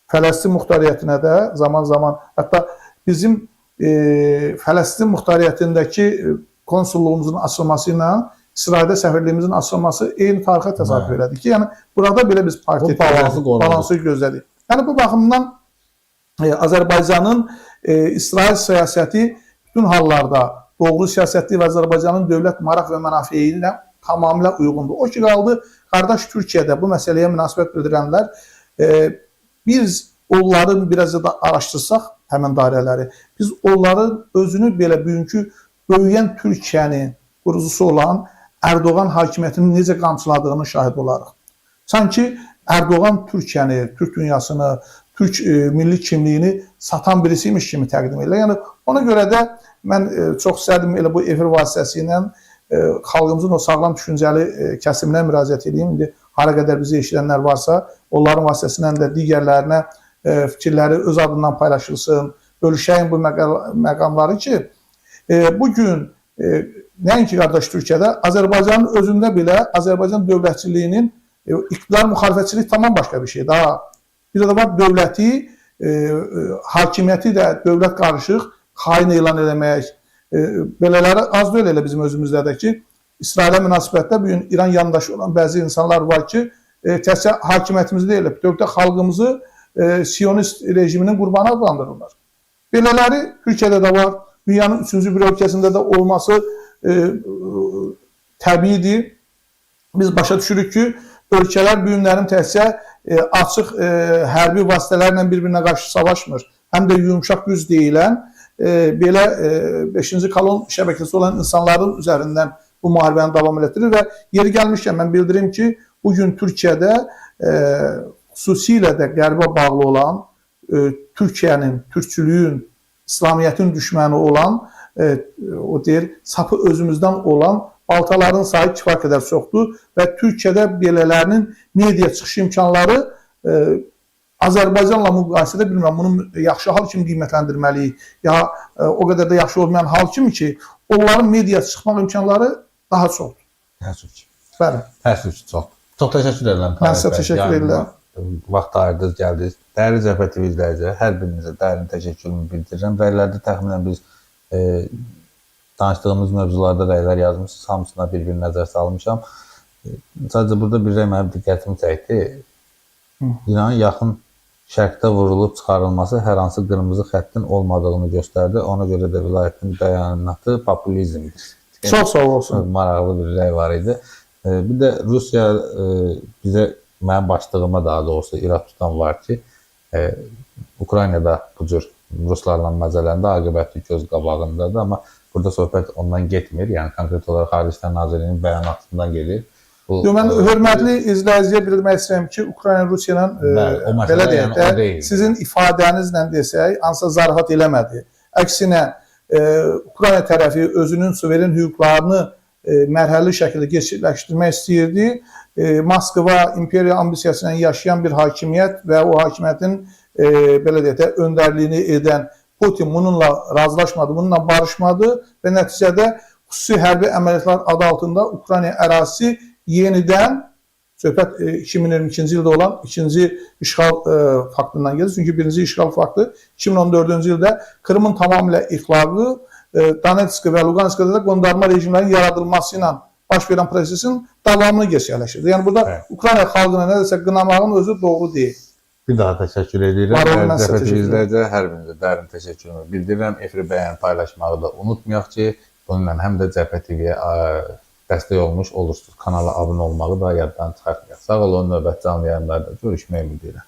Fələstin muxtariyyətinə də zaman-zaman, hətta bizim Fələstin muxtariyyətindəki konsulluğumuzun açılması ilə İsraildə səfirliyimizin açılması eyni tarixə təsadüf elədik ki, yəni burada belə biz balansı gözlədik. Yəni bu baxımdan Azərbaycanın İsrail siyasəti bütün hallarda doğru siyasətli və Azərbaycanın dövlət maraq və mənafiyi ilə tamamilə uyğundur. O ki qaldı, qardaş Türkiyədə bu məsələyə münasibət bildirənlər, biz onların biraz da araşdırsaq həmən dairələri, biz onların özünü belə bugünkü böyüyən Türkiyənin qurucusu olan Erdoğan hakimiyyətinin necə qamçıladığını şahid olarıq. Sanki Erdoğan Türkiyəni, Türk dünyasını, Türk milli kimliyini satan birisiymiş kimi təqdim edir. Yəni ona görə də mən çox istərdim elə bu efir vasitəsilə xalqımızın o sağlam düşüncəli kəsiminə müraciət edeyim. İndi hara qədər bizi eşidənlər varsa, onların vasitəsindən də digərlərinə fikirləri öz adından paylaşılsın, bölüşəyin bu məqamları ki, bugün nəinki qardaş Türkiyədə, Azərbaycanın özündə belə Azərbaycan dövlətçiliyinin iqtidar müxalifətçilik tamam başqa bir şey. Daha bir də var dövləti, hakimiyyəti də dövlət qarışıq, xain elan eləmək, belələri az deyil elə bizim özümüzdə də ki, İsrailə münasibətdə bugün İran yandaşı olan bəzi insanlar var ki, təkcə hakimiyyətimizi deyil, dövlətdə xalqımızı Siyonist rejiminin qurbanı adlandırırlar. Belələri Türkiyədə də var, dünyanın 3-cü bir ölkəsində də olması təbiidir. Biz başa düşürük ki, ölkələr bu günlərin təkcə açıq hərbi vasitələrlə bir-birinə qarşı savaşmır. həm də yumşaq güc deyilən belə 5-ci kolon şəbəkəsi olan insanların üzərindən bu müharibəni davam etdirir və yeri gəlmişkən mən bildirim ki, bugün Türkiyədə xüsusilə də qərbə bağlı olan Türkiyənin, türkçülüyün, İslamiyyətin düşməni olan, o deyir, sapı özümüzdən olan baltaların sayı kifayət qədər çoxdur və Türkiyədə belələrinin media çıxış imkanları Azərbaycanla müqayisədə bilmirəm, bunu yaxşı hal kimi qiymətləndirməliyik, ya o qədər də yaxşı olmayan hal kimi ki, onların media çıxmaq imkanları daha çoxdur. Təəssüf ki. Bəli. Təəssüf ki, çox. Çox təşəkkür edirəm. Mən sizə təşəkkür edirəm. Vaxt ayırdınız, gəldiniz. Dəyərli Cəbhə TV izləyicilər, hər birinizə dərin təşəkkürümü bildirirəm. Rəylərdə təxminən biz danışdığımız mövzularda rəylər yazmışsınız, hamısına bir-bir nəzər salmışam. Sadəcə burada bir rəy mənim diqqətimi çəkdi. İranın yaxın şərqdə vurulub çıxarılması hər hansı qırmızı xəttin olmadığını göstərdi. Ona görə də vilayətin bəyanatı populizmdir. Çox sağ olsun. Maraqlı bir rəy var idi. Bir də Rusiya bizə, mənim başlığıma daha doğrusu irad tutan var ki, Ukraynada bu cür ruslarla məzələndə aqibəti göz qabağındadır, amma burada söhbət ondan getmir, yəni konkret olaraq Xarici İşlər Nazirliyinin bəyanatından gedir. Mən hörmətli izləyiciyə bildirmək istəyirəm ki, Ukrayna Rusiya ilə belə deyək də, sizin ifadənizlə desək, hansısa zarafat eləmədi. Əksinə, Ukrayna tərəfi özünün suveren hüquqlarını mərhələli şəkildə gerçəkləşdirmək istəyirdi. Moskva imperiya ambisiyasıyla yaşayan bir hakimiyyət və o hakimiyyətin belə deyək də, öndərliyini edən Putin bununla razılaşmadı, bununla barışmadı və nəticədə xüsusi hərbi əməliyyatlar adı altında Ukrayna ərazisi yenidən söhbət 2022-ci ildə olan ikinci işğal faktından gedir. Çünki birinci işğal faktı 2014-cü ildə Krımın tamamilə ixlaqı, Donetsk və Luganskda da qondarma rejimlərin yaradılması ilə baş verən prosesin davamını gerçəkləşirdi. Yəni burada Ukrayna xalqına nədirsə qınamağın özü doğru deyil. Bir daha təşəkkür edirəm. Cəbhə TV izləyicilər, hər birinizə dərin təşəkkürümü bildirirəm. Efiri bəyən paylaşmağı da unutmayaq ki, bununla həm də Cəbhə TV-yə dəstək olmuş olursunuz. Kanala abunə olmağı da yaddan çıxartmayaq. Sağ olun, növbəti canlı yayımlarda görüşmək ümidi ilə.